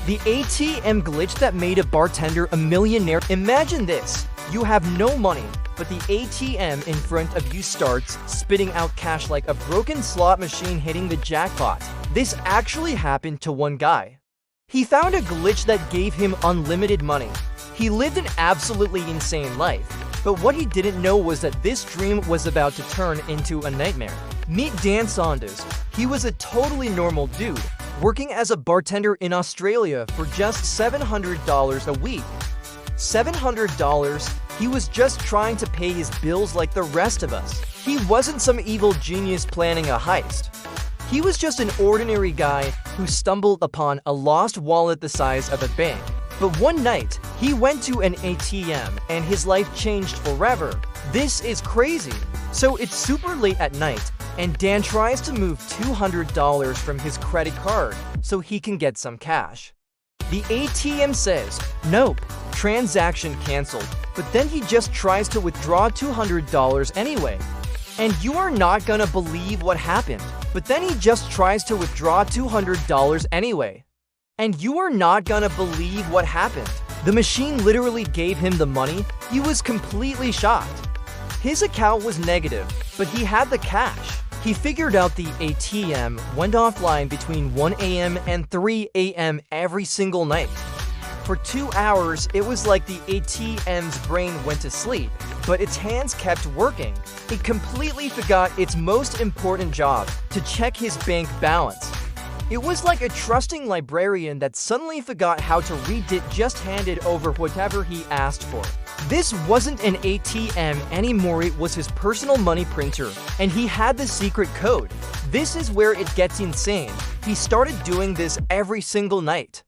The ATM glitch that made a bartender a millionaire. Imagine this. You have no money, but the ATM in front of you starts spitting out cash like a broken slot machine hitting the jackpot. This actually happened to one guy. He found a glitch that gave him unlimited money. He lived an absolutely insane life, but what he didn't know was that this dream was about to turn into a nightmare. Meet Dan Saunders. He was a totally normal dude, working as a bartender in Australia for just $700 a week. $700? He was just trying to pay his bills like the rest of us. He wasn't some evil genius planning a heist. He was just an ordinary guy who stumbled upon a lost wallet the size of a bank. But one night, he went to an ATM and his life changed forever. This is crazy. So it's super late at night, and Dan tries to move $200 from his credit card so he can get some cash. The ATM says, "Nope, transaction canceled," but then he just tries to withdraw $200 anyway. And you are not gonna believe what happened. But then he just tries to withdraw $200 anyway. And you are not gonna believe what happened. The machine literally gave him the money. He was completely shocked. His account was negative, but he had the cash. He figured out the ATM went offline between 1 a.m. and 3 a.m. every single night. For 2 hours, it was like the ATM's brain went to sleep, but its hands kept working. It completely forgot its most important job, to check his bank balance. It was like a trusting librarian that suddenly forgot how to read it, just handed over whatever he asked for. This wasn't an ATM anymore, it was his personal money printer, and he had the secret code. This is where it gets insane. He started doing this every single night.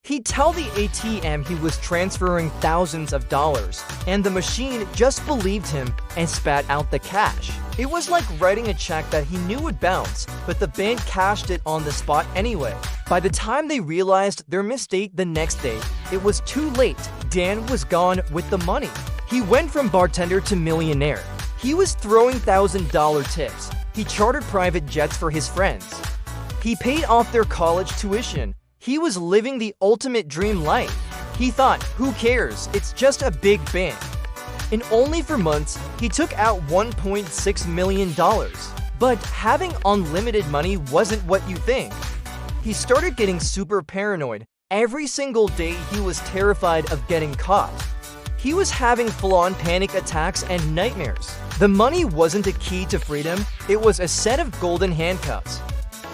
He'd tell the ATM he was transferring thousands of dollars, and the machine just believed him and spat out the cash. It was like writing a check that he knew would bounce, but the bank cashed it on the spot anyway. By the time they realized their mistake the next day, it was too late. Dan was gone with the money. He went from bartender to millionaire. He was throwing $1,000 tips. He chartered private jets for his friends. He paid off their college tuition. He was living the ultimate dream life. He thought, who cares? It's just a big bank. And only for months, he took out $1.6 million. But having unlimited money wasn't what you think. He started getting super paranoid. Every single day, he was terrified of getting caught. He was having full-on panic attacks and nightmares. The money wasn't a key to freedom, it was a set of golden handcuffs.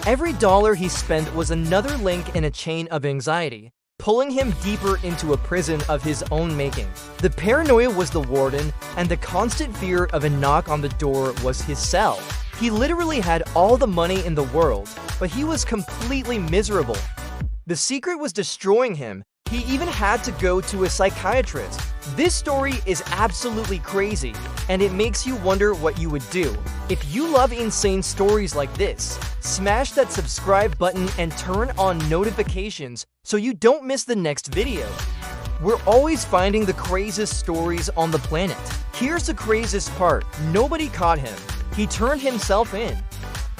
Every dollar he spent was another link in a chain of anxiety, pulling him deeper into a prison of his own making. The paranoia was the warden, and the constant fear of a knock on the door was his cell. He literally had all the money in the world, but he was completely miserable. The secret was destroying him. He even had to go to a psychiatrist. This story is absolutely crazy, and it makes you wonder what you would do. If you love insane stories like this, smash that subscribe button and turn on notifications so you don't miss the next video. We're always finding the craziest stories on the planet. Here's the craziest part. Nobody caught him. He turned himself in.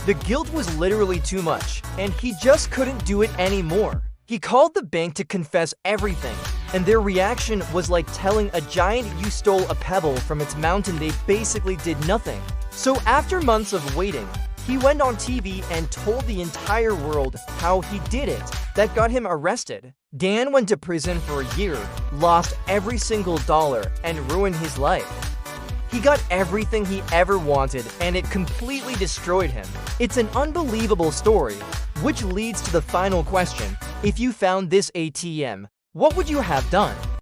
The guilt was literally too much, and he just couldn't do it anymore. He called the bank to confess everything, and their reaction was like telling a giant you stole a pebble from its mountain. They basically did nothing. So after months of waiting, he went on TV and told the entire world how he did it. That got him arrested. Dan went to prison for a year, lost every single dollar, and ruined his life. He got everything he ever wanted, and it completely destroyed him. It's an unbelievable story, which leads to the final question. If you found this ATM, what would you have done?